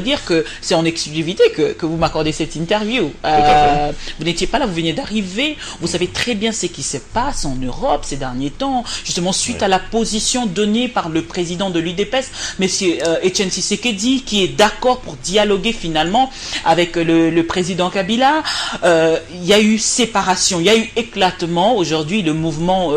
dire que c'est en exclusivité que vous m'accordez cette interview. Vous n'étiez pas là, vous veniez d'arriver. Vous savez très bien ce qui se passe en Europe ces derniers temps, justement suite à la position donnée par le président de l'UDPS, M. Etienne Tshisekedi, qui est d'accord pour dialoguer finalement avec le président Kabila. Il y a eu séparation, il y a eu éclatement. Aujourd'hui, le mouvement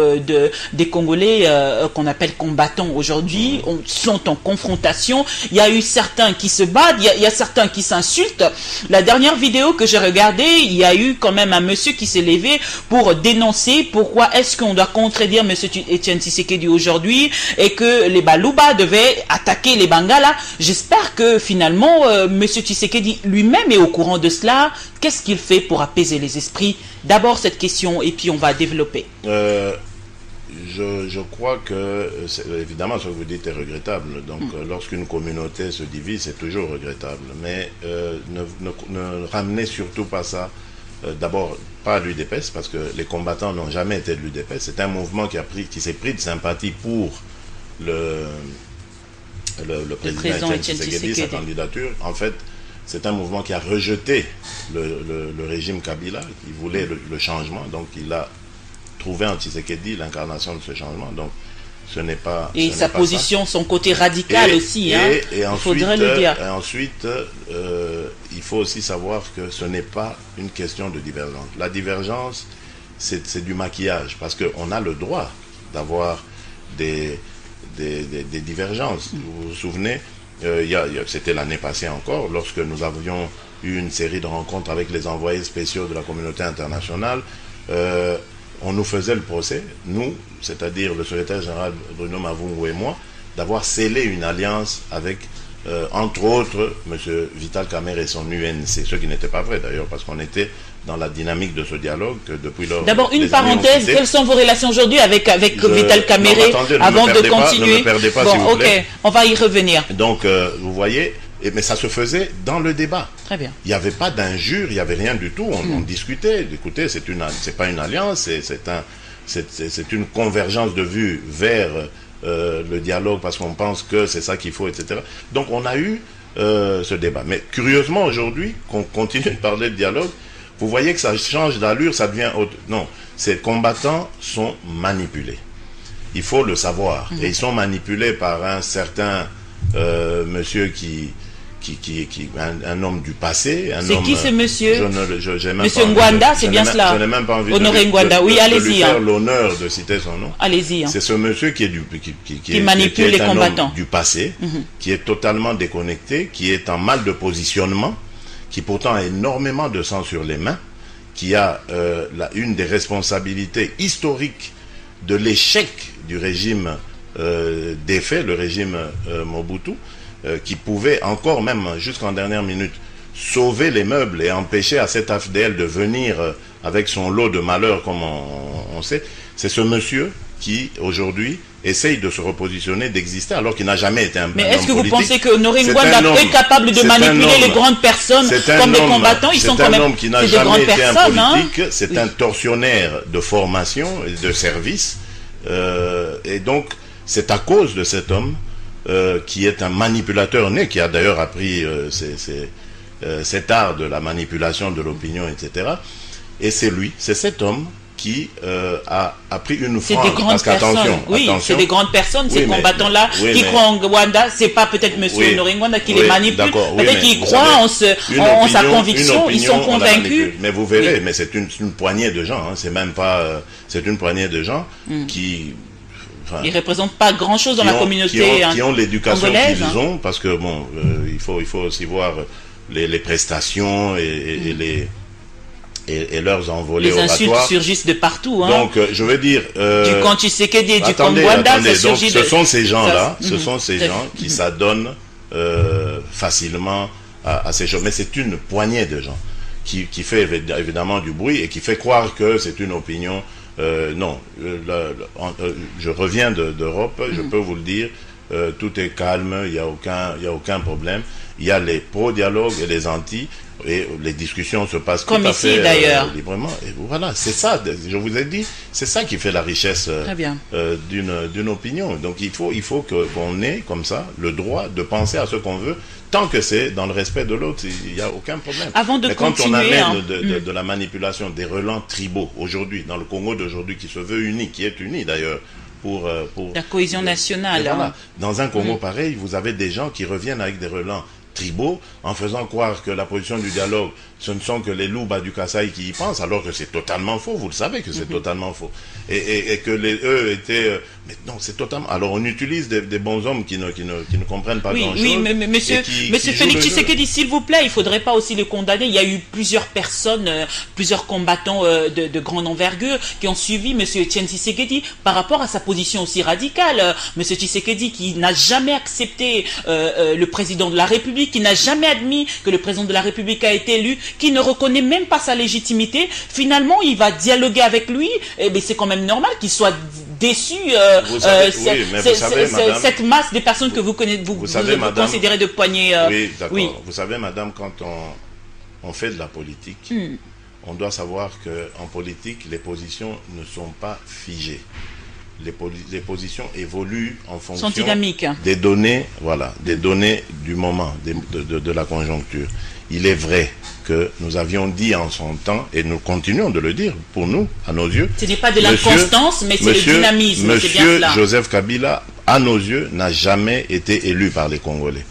des Congolais qu'on appelle combattants aujourd'hui sont en confrontation. Il y a eu certains qui se battent, il y a certains qui s'insultent. La dernière vidéo que j'ai regardée, il y a eu quand même un monsieur qui s'est levé pour dénoncer pourquoi est-ce qu'on doit contredire M. Etienne Tshisekedi aujourd'hui et que les Baluba devaient attaquer les Bangala. J'espère que finalement M. Tshisekedi lui-même est au courant de cela. Qu'est-ce qu'il fait pour apaiser les esprits? D'abord cette question et puis on va développer. Je crois que, évidemment, ce que vous dites est regrettable. Donc, lorsqu'une communauté se divise, c'est toujours regrettable. Mais ne ramenez surtout pas ça, d'abord, pas à l'UDPS, parce que les combattants n'ont jamais été de l'UDPS. C'est un mouvement qui s'est pris de sympathie pour le président Etienne Tshisekedi, sa candidature. En fait, c'est un mouvement qui a rejeté le régime Kabila, qui voulait le changement. Donc, il a trouvé en Tshisekedi l'incarnation de ce changement. Donc, ce n'est pas. Et sa position, son côté radical aussi, il faudrait le dire. Et ensuite, il faut aussi savoir que ce n'est pas une question de divergence. La divergence, c'est du maquillage, parce qu'on a le droit d'avoir des divergences. Vous vous souvenez, c'était l'année passée encore, lorsque nous avions eu une série de rencontres avec les envoyés spéciaux de la communauté internationale. On nous faisait le procès, nous, c'est-à-dire le secrétaire général Bruno Mavungu et moi, d'avoir scellé une alliance avec, entre autres, M. Vital Kamerhe et son UNC, ce qui n'était pas vrai d'ailleurs, parce qu'on était dans la dynamique de ce dialogue depuis lors. D'abord, une parenthèse, quelles sont vos relations aujourd'hui avec Vital Kamerhe avant de continuer? Ne me perdez pas, s'il vous plaît. On va y revenir. Donc, vous voyez, mais ça se faisait dans le débat. Très bien. Il n'y avait pas d'injure, il n'y avait rien du tout. On discutait. Écoutez, c'est pas une alliance, c'est une convergence de vues vers le dialogue parce qu'on pense que c'est ça qu'il faut, etc. Donc on a eu ce débat. Mais curieusement, aujourd'hui, qu'on continue de parler de dialogue, vous voyez que ça change d'allure, ça devient autre. Non, ces combattants sont manipulés. Il faut le savoir. Et ils sont manipulés par un certain monsieur un homme du passé. C'est qui ce monsieur? Monsieur Ngwanda, c'est bien cela. Je n'ai même pas envie Honoré Ngwanda, oui, allez-y. De lui faire l'honneur de citer son nom. Allez-y. C'est ce monsieur qui manipule les combattants du passé, qui est totalement déconnecté, qui est en mal de positionnement, qui pourtant a énormément de sang sur les mains, qui a une des responsabilités historiques de l'échec du régime défait, le régime Mobutu, qui pouvait encore même jusqu'en dernière minute sauver les meubles et empêcher à cet AFDL de venir avec son lot de malheurs comme on sait. C'est ce monsieur qui aujourd'hui essaye de se repositionner, d'exister alors qu'il n'a jamais été un homme politique. Mais est-ce que vous pensez que Honoré Ngwanda est capable de manipuler les grandes personnes comme les combattants? Ils sont quand même. C'est un homme qui n'a jamais été un politique, c'est un tortionnaire de formation et de service. Et donc, c'est à cause de cet homme qui est un manipulateur né, qui a d'ailleurs appris cet art de la manipulation de l'opinion, etc. Et c'est lui, c'est cet homme qui a pris une frange. Parce qu'attention, c'est des grandes personnes, ces combattants-là, qui croient en Ngwanda. C'est pas peut-être monsieur Honoré Ngwanda qui les manipule, peut-être qu'ils croient en sa conviction, ils sont convaincus. Mais vous verrez, mais c'est une poignée de gens, c'est même pas... C'est une poignée de gens qui... Ils ne représentent pas grand-chose dans la communauté qui ont l'éducation qu'ils ont, parce que bon, il faut aussi voir les prestations et leurs envolées oratoires. Les insultes surgissent de partout. Donc, je veux dire... du camp Tshisekedi et du camp Ngwanda, ça surgit ce sont ces gens-là, ce sont ces gens qui s'adonnent facilement à ces choses. Mais c'est une poignée de gens qui fait évidemment du bruit et qui fait croire que c'est une opinion... non, je reviens d'Europe, je peux vous le dire, tout est calme, il y a aucun problème. Il y a les pro-dialogue et les anti, et les discussions se passent comme tout à ici, fait d'ailleurs. librement. Et voilà, c'est ça, je vous ai dit, c'est ça qui fait la richesse d'une opinion. Donc il faut qu'on ait comme ça le droit de penser à ce qu'on veut, tant que c'est dans le respect de l'autre, il n'y a aucun problème. Avant de Mais quand on continuer, amène de la manipulation, des relents tribaux aujourd'hui, dans le Congo d'aujourd'hui, qui se veut uni, qui est uni d'ailleurs, pour la cohésion nationale. Voilà. Dans un Congo pareil, vous avez des gens qui reviennent avec des relents tribaux en faisant croire que la position du dialogue, ce ne sont que les Louba du Kasaï qui y pensent, alors que c'est totalement faux. Vous le savez que c'est totalement faux. Et que eux étaient... mais non, c'est totalement... Alors on utilise des bons hommes qui ne comprennent pas grand-chose. Oui, mais monsieur Félix Tshisekedi, s'il vous plaît, il ne faudrait pas aussi le condamner. Il y a eu plusieurs personnes, plusieurs combattants de grande envergure qui ont suivi monsieur Etienne Tshisekedi par rapport à sa position aussi radicale. Monsieur Tshisekedi qui n'a jamais accepté le président de la République, qui n'a jamais admis que le président de la République a été élu, qui ne reconnaît même pas sa légitimité. Finalement, il va dialoguer avec lui. Eh bien, c'est quand même normal qu'il soit déçu. Cette masse de personnes que vous considérez de poignée. Oui, d'accord. Oui. Vous savez, madame, quand on fait de la politique, on doit savoir qu'en politique, les positions ne sont pas figées. Les positions évoluent en fonction des données, voilà, des données du moment, de la conjoncture. Il est vrai que nous avions dit en son temps, et nous continuons de le dire, pour nous, à nos yeux. Ce n'est pas de l'inconstance, mais c'est le dynamisme. Monsieur Joseph Kabila, à nos yeux, n'a jamais été élu par les Congolais.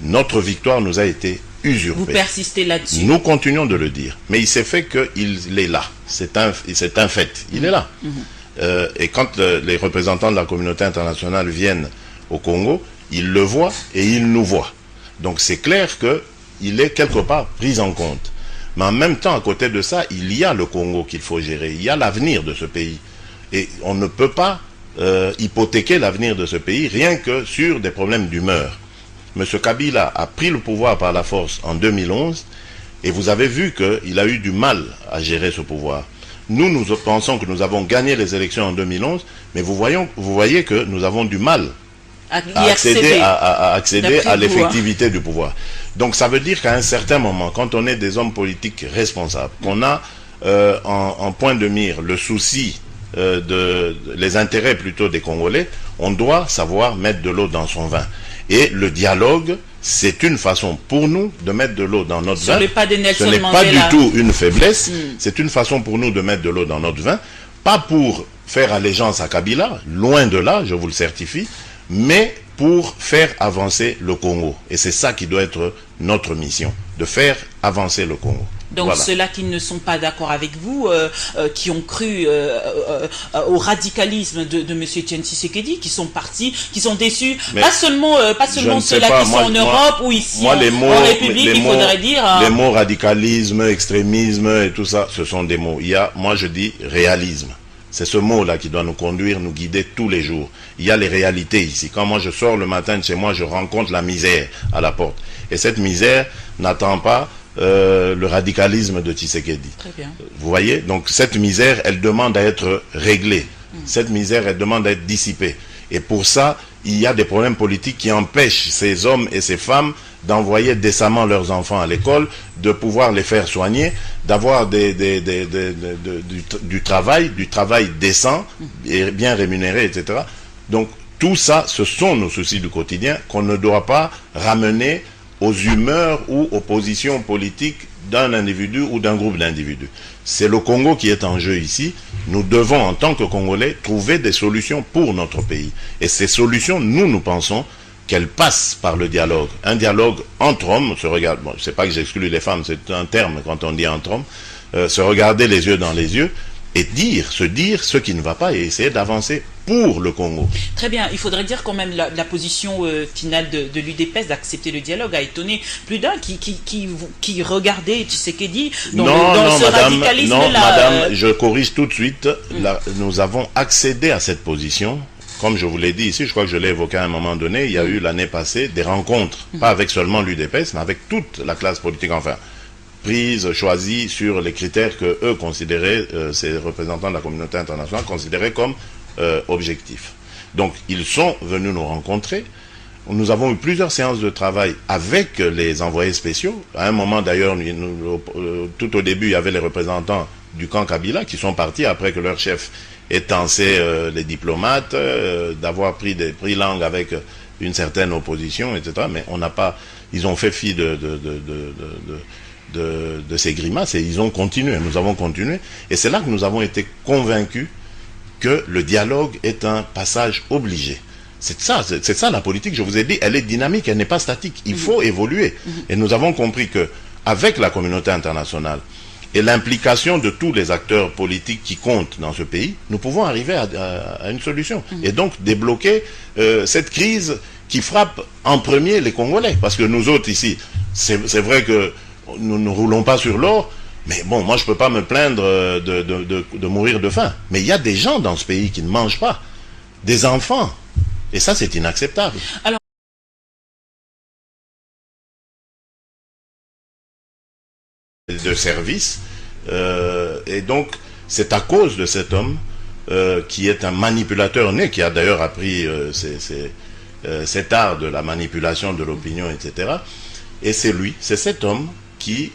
Notre victoire nous a été usurpée. Vous persistez là-dessus. Nous continuons de le dire. Mais il s'est fait qu'il est là. C'est un fait. Il est là. Et quand les représentants de la communauté internationale viennent au Congo, ils le voient et ils nous voient. Donc c'est clair qu'il est quelque part pris en compte. Mais en même temps, à côté de ça, il y a le Congo qu'il faut gérer. Il y a l'avenir de ce pays. Et on ne peut pas hypothéquer l'avenir de ce pays rien que sur des problèmes d'humeur. M. Kabila a pris le pouvoir par la force en 2011 et vous avez vu qu'il a eu du mal à gérer ce pouvoir. Nous pensons que nous avons gagné les élections en 2011, mais vous voyez que nous avons du mal à accéder à l'effectivité du pouvoir. Donc ça veut dire qu'à un certain moment, quand on est des hommes politiques responsables, qu'on a en point de mire le souci les intérêts plutôt des Congolais, on doit savoir mettre de l'eau dans son vin. Et le dialogue, c'est une façon pour nous de mettre de l'eau dans notre vin. Ce n'est pas du tout une faiblesse, c'est une façon pour nous de mettre de l'eau dans notre vin, pas pour faire allégeance à Kabila, loin de là, je vous le certifie, mais pour faire avancer le Congo. Et c'est ça qui doit être notre mission, de faire avancer le Congo. Donc voilà. Ceux-là qui ne sont pas d'accord avec vous, qui ont cru au radicalisme de M. Etienne Tshisekedi, qui sont partis, qui sont déçus, mais pas seulement ceux-là qui sont en Europe ou ici en République, il faudrait dire... Les mots radicalisme, extrémisme et tout ça, ce sont des mots. Moi je dis réalisme. C'est ce mot-là qui doit nous conduire, nous guider tous les jours. Il y a les réalités ici. Quand moi je sors le matin de chez moi, je rencontre la misère à la porte. Et cette misère n'attend pas le radicalisme de Tshisekedi. Très bien. Vous voyez? Donc cette misère, elle demande à être réglée. Cette misère, elle demande à être dissipée. Et pour ça, il y a des problèmes politiques qui empêchent ces hommes et ces femmes d'envoyer décemment leurs enfants à l'école, de pouvoir les faire soigner, d'avoir du travail décent et bien rémunéré, etc. Donc tout ça, ce sont nos soucis du quotidien qu'on ne doit pas ramener aux humeurs ou aux positions politiques d'un individu ou d'un groupe d'individus. C'est le Congo qui est en jeu ici. Nous devons, en tant que Congolais, trouver des solutions pour notre pays. Et ces solutions, nous pensons qu'elles passent par le dialogue. Un dialogue entre hommes, bon, c'est pas que j'exclus les femmes, c'est un terme quand on dit entre hommes, se regarder les yeux dans les yeux et se dire ce qui ne va pas et essayer d'avancer pour le Congo. Très bien, il faudrait dire quand même la position finale de l'UDPS d'accepter le dialogue a étonné plus d'un qui regardait Tshisekedi dans ce radicalisme-là. Non, madame, je corrige tout de suite. Nous avons accédé à cette position. Comme je vous l'ai dit ici, je crois que je l'ai évoqué à un moment donné, il y a eu l'année passée des rencontres, pas avec seulement l'UDPS, mais avec toute la classe politique, enfin, choisies sur les critères que eux considéraient, ces représentants de la communauté internationale considéraient comme objectifs. Donc, ils sont venus nous rencontrer. Nous avons eu plusieurs séances de travail avec les envoyés spéciaux. À un moment, d'ailleurs, tout au début, il y avait les représentants du camp Kabila qui sont partis après que leur chef ait tensé les diplomates, d'avoir pris langue avec une certaine opposition, etc. Mais on n'a pas... Ils ont fait fi de ces grimaces et ils ont continué. Nous avons continué. Et c'est là que nous avons été convaincus que le dialogue est un passage obligé. C'est ça la politique, je vous ai dit, elle est dynamique, elle n'est pas statique. Il faut évoluer. Et nous avons compris que avec la communauté internationale et l'implication de tous les acteurs politiques qui comptent dans ce pays, nous pouvons arriver à une solution. Et donc débloquer cette crise qui frappe en premier les Congolais. Parce que nous autres ici, c'est vrai que nous ne roulons pas sur l'or, mais bon, moi je ne peux pas me plaindre de mourir de faim. Mais il y a des gens dans ce pays qui ne mangent pas. Des enfants. Et ça, c'est inacceptable. Alors, de service. Et donc, c'est à cause de cet homme qui est un manipulateur né, qui a d'ailleurs appris cet art de la manipulation de l'opinion, etc. Et c'est lui, c'est cet homme qui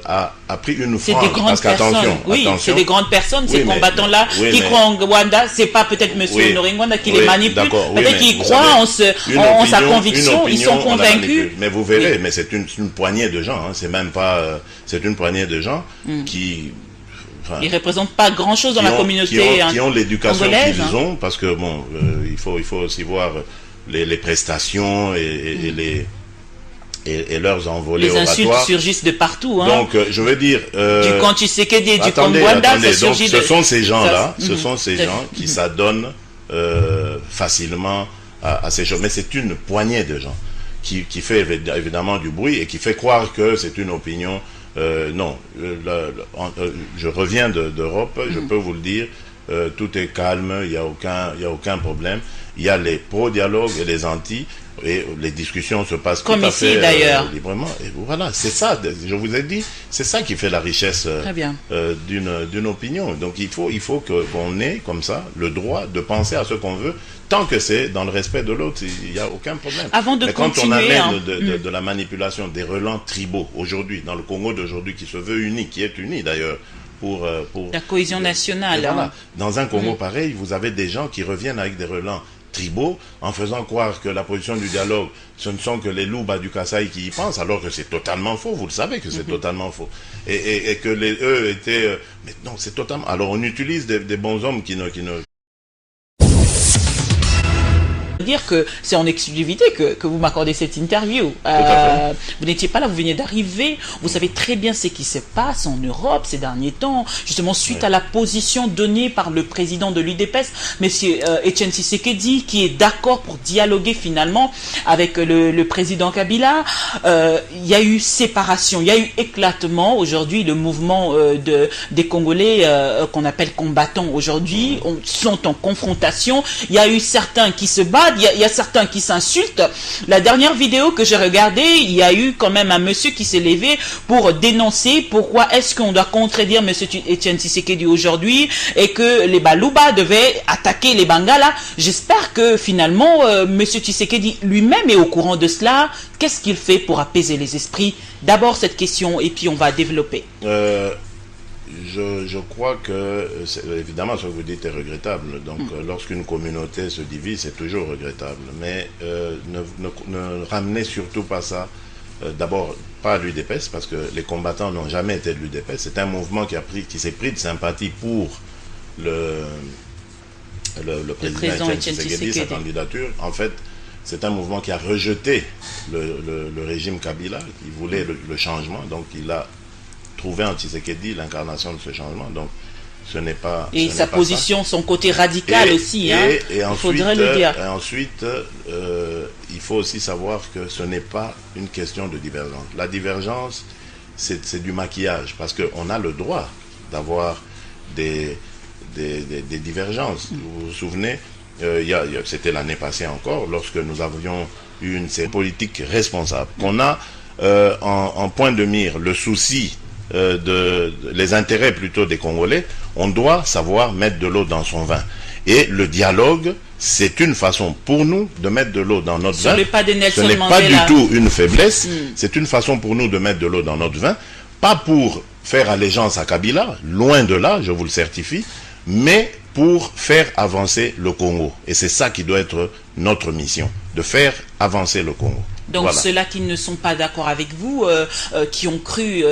a pris une frange. Parce qu'attention, oui, c'est des grandes personnes, ces combattants-là qui croient en Rwanda. C'est pas peut-être Monsieur Noringwanda qui les manipule, peut-être qu'ils croient en sa conviction, ils sont convaincus. Mais vous verrez, mais c'est une poignée de gens, hein, c'est même pas, c'est une poignée de gens qui... Enfin, ils représentent pas grand-chose dans la communauté qui ont l'éducation qu'ils ont, parce que bon, il faut aussi voir les prestations et leurs envolées oratoires. Les insultes surgissent de partout. Hein. Donc, je veux dire... du camp Tshisekedi et du camp Rwanda, ça surgit ce sont ces gens-là, ce sont ces gens qui s'adonnent facilement à ces choses. Mais c'est une poignée de gens qui fait évidemment du bruit et qui fait croire que c'est une opinion... non, je reviens d'Europe, je peux vous le dire, tout est calme, il n'y a aucun problème. Il y a les pro-dialogues et les anti, et les discussions se passent comme tout à ici, fait librement. Et voilà, c'est ça, je vous ai dit, c'est ça qui fait la richesse d'une opinion. Donc il faut qu'on ait comme ça le droit de penser à ce qu'on veut, tant que c'est dans le respect de l'autre, il n'y a aucun problème. Mais quand on amène de la manipulation des relents tribaux aujourd'hui, dans le Congo d'aujourd'hui, qui se veut uni, qui est uni d'ailleurs, pour la cohésion nationale. Voilà. Dans un Congo pareil, vous avez des gens qui reviennent avec des relents tribaux en faisant croire que la position du dialogue, ce ne sont que les Louba du Kasaï qui y pensent, alors que c'est totalement faux. Vous le savez que c'est totalement faux. Et que eux étaient... mais non, c'est totalement... Alors on utilise des bons hommes qui ne dire que c'est en exclusivité que vous m'accordez cette interview. Vous n'étiez pas là, vous veniez d'arriver. Vous savez très bien ce qui se passe en Europe ces derniers temps, justement suite à la position donnée par le président de l'UDPS, M. Etienne Tshisekedi, qui est d'accord pour dialoguer finalement avec le président Kabila. Il y a eu séparation, il y a eu éclatement. Aujourd'hui, le mouvement des Congolais qu'on appelle combattants aujourd'hui sont en confrontation. Il y a eu certains qui se battent. Il y a certains qui s'insultent. La dernière vidéo que j'ai regardée, il y a eu quand même un monsieur qui s'est levé pour dénoncer pourquoi est-ce qu'on doit contredire monsieur Etienne Tshisekedi aujourd'hui et que les Baluba devaient attaquer les Bangala. J'espère que finalement monsieur Tshisekedi lui-même est au courant de cela. Qu'est-ce qu'il fait pour apaiser les esprits? D'abord cette question et puis on va développer. Je crois que, évidemment, ce que vous dites est regrettable. Donc, lorsqu'une communauté se divise, c'est toujours regrettable. Mais ne ramenez surtout pas ça, d'abord, pas à l'UDPS, parce que les combattants n'ont jamais été de l'UDPS. C'est un mouvement qui s'est pris de sympathie pour le président Etienne Tshisekedi, sa candidature. En fait, c'est un mouvement qui a rejeté le régime Kabila, qui voulait le changement. Donc, il a trouver en Tshisekedi l'incarnation de ce changement. Donc, ce n'est pas... Et sa position, son côté radical aussi, il faudrait le dire. Et ensuite, il faut aussi savoir que ce n'est pas une question de divergence. La divergence, c'est du maquillage, parce qu'on a le droit d'avoir des divergences. Vous vous souvenez, c'était l'année passée encore, lorsque nous avions eu une politique responsable, qu'on a en point de mire le souci les intérêts plutôt des Congolais, on doit savoir mettre de l'eau dans son vin. Et le dialogue, c'est une façon pour nous de mettre de l'eau dans notre vin. Sur le pas de Nelson Ce n'est pas Mandela. du tout une faiblesse, c'est une façon pour nous de mettre de l'eau dans notre vin, pas pour faire allégeance à Kabila, loin de là, je vous le certifie, mais pour faire avancer le Congo. Et c'est ça qui doit être notre mission, de faire avancer le Congo. Donc Voilà. ceux-là qui ne sont pas d'accord avec vous, qui ont cru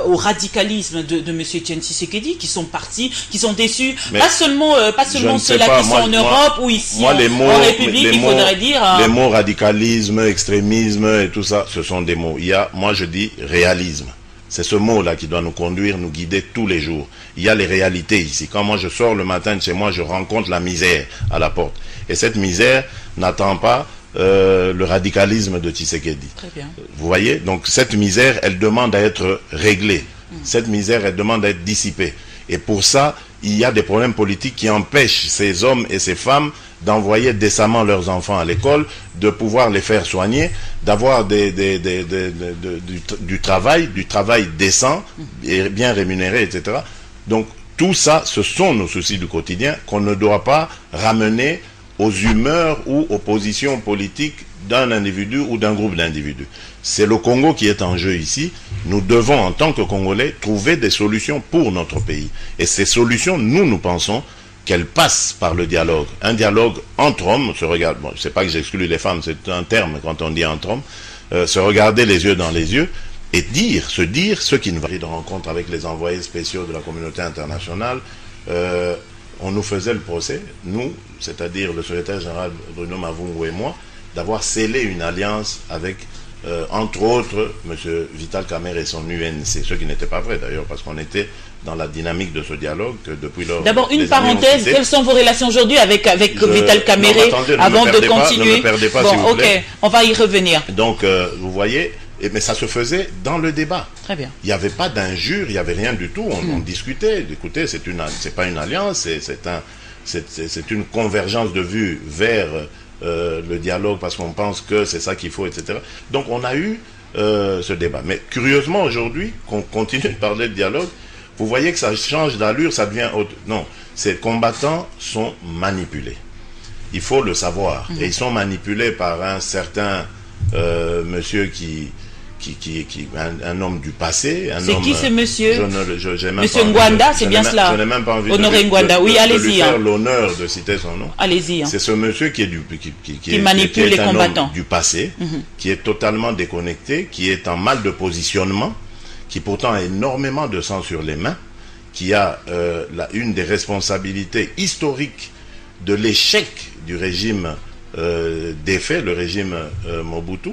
au radicalisme de M. Etienne Tshisekedi, qui sont partis, qui sont déçus, Mais pas seulement je ne sais ceux-là pas, qui moi- sont en moi- Europe ou ici moi, les mots- en République, les il mots- faudrait dire... Les mots radicalisme, extrémisme et tout ça, ce sont des mots. Il y a, moi je dis réalisme. C'est ce mot-là qui doit nous conduire, nous guider tous les jours. Il y a les réalités ici. Quand moi je sors le matin de chez moi, je rencontre la misère à la porte. Et cette misère n'attend pas le radicalisme de Tshisekedi. Très bien. Vous voyez? Donc cette misère, elle demande à être réglée. Cette misère, elle demande à être dissipée. Et pour ça, il y a des problèmes politiques qui empêchent ces hommes et ces femmes d'envoyer décemment leurs enfants à l'école, de pouvoir les faire soigner, d'avoir du travail décent et bien rémunéré, etc. Donc tout ça, ce sont nos soucis du quotidien qu'on ne doit pas ramener aux humeurs ou aux positions politiques d'un individu ou d'un groupe d'individus. C'est le Congo qui est en jeu ici. Nous devons, en tant que Congolais, trouver des solutions pour notre pays. Et ces solutions, nous pensons qu'elles passent par le dialogue. Un dialogue entre hommes, se regarde, bon, c'est pas que j'exclus les femmes, c'est un terme quand on dit entre hommes, se regarder les yeux dans les yeux et se dire ce qui ne va pas. De rencontre avec les envoyés spéciaux de la communauté internationale, on nous faisait le procès, nous, c'est-à-dire le secrétaire général Bruno Mavungu et moi, d'avoir scellé une alliance avec, entre autres, M. Vital Kamerhe et son UNC, ce qui n'était pas vrai d'ailleurs, parce qu'on était dans la dynamique de ce dialogue depuis lors. D'abord, une parenthèse, quelles sont vos relations aujourd'hui avec Vital Kamerhe, avant de continuer? Ne me perdez pas, bon, s'il vous plaît. ok, on va y revenir. Donc, vous voyez, mais ça se faisait dans le débat. Très bien. Il n'y avait pas d'injure, il n'y avait rien du tout. On discutait. Écoutez, c'est pas une alliance, c'est une convergence de vues vers le dialogue parce qu'on pense que c'est ça qu'il faut, etc. Donc on a eu ce débat. Mais curieusement, aujourd'hui, qu'on continue de parler de dialogue, vous voyez que ça change d'allure, ça devient autre. Non, ces combattants sont manipulés. Il faut le savoir. Et ils sont manipulés par un certain monsieur un homme du passé. C'est qui ce monsieur? Monsieur Ngwanda, c'est bien cela. Je n'ai même pas envie Honoré Ngwanda, oui, allez-y. lui faire l'honneur de citer son nom. Allez-y. C'est ce monsieur qui manipule les combattants du passé, qui est totalement déconnecté, qui est en mal de positionnement, qui pourtant a énormément de sang sur les mains, qui a une des responsabilités historiques de l'échec du régime défait, le régime Mobutu,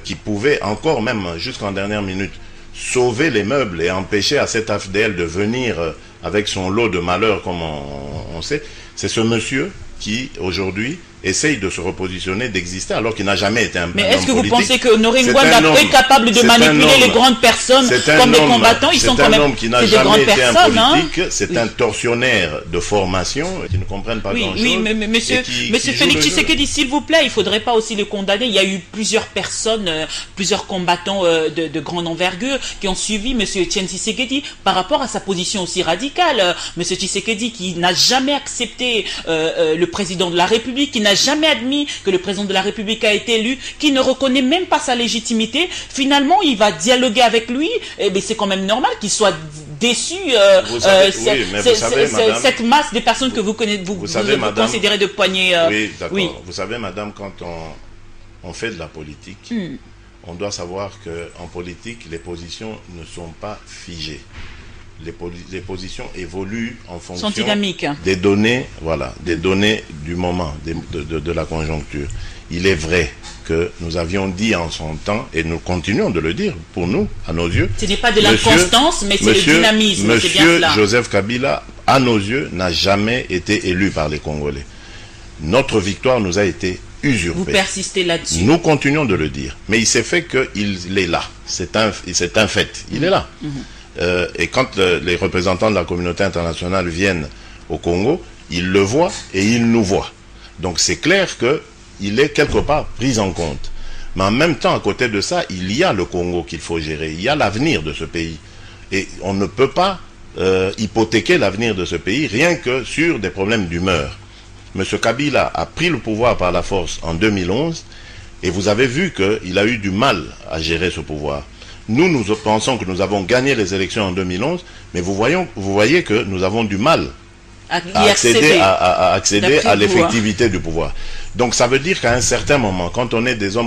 qui pouvait encore même jusqu'en dernière minute sauver les meubles et empêcher à cet AFDL de venir avec son lot de malheurs comme on sait. C'est ce monsieur qui aujourd'hui essaye de se repositionner, d'exister, alors qu'il n'a jamais été un homme politique. Mais est-ce que vous pensez que Honoré Ngwanda est capable de manipuler les grandes personnes comme les combattants? Ils sont quand même... C'est un homme qui n'a jamais été un politique, c'est un tortionnaire de formation, qui ne comprennent pas grand-chose. Oui, mais monsieur Félix Tshisekedi, s'il vous plaît, il ne faudrait pas aussi le condamner. Il y a eu plusieurs personnes, plusieurs combattants de grande envergure qui ont suivi monsieur Etienne Tshisekedi par rapport à sa position aussi radicale. Monsieur Tshisekedi qui n'a jamais accepté le président de la République, qui n'a jamais admis que le président de la République a été élu, qui ne reconnaît même pas sa légitimité. Finalement, il va dialoguer avec lui. Eh bien, c'est quand même normal qu'il soit déçu. Cette masse de personnes que vous connaissez, vous considérez de poignée. Oui, d'accord. Oui. Vous savez, madame, quand on fait de la politique, on doit savoir qu'en politique, les positions ne sont pas figées. Les positions évoluent en fonction des données, des données du moment, de la conjoncture. Il est vrai que nous avions dit en son temps, et nous continuons de le dire, pour nous, à nos yeux. Ce n'est pas de l'inconstance, mais c'est le dynamisme. Monsieur Joseph Kabila, à nos yeux, n'a jamais été élu par les Congolais. Notre victoire nous a été usurpée. Vous persistez là-dessus. Nous continuons de le dire. Mais il s'est fait qu'il est là. C'est un fait. Il est là. Et quand les représentants de la communauté internationale viennent au Congo, ils le voient et ils nous voient. Donc c'est clair qu'il est quelque part pris en compte. Mais en même temps, à côté de ça, il y a le Congo qu'il faut gérer. Il y a l'avenir de ce pays. Et on ne peut pas hypothéquer l'avenir de ce pays rien que sur des problèmes d'humeur. M. Kabila a pris le pouvoir par la force en 2011 et vous avez vu qu'il a eu du mal à gérer ce pouvoir. Nous pensons que nous avons gagné les élections en 2011, mais vous voyez que nous avons du mal à accéder à l'effectivité du pouvoir. Donc ça veut dire qu'à un certain moment, quand on est des hommes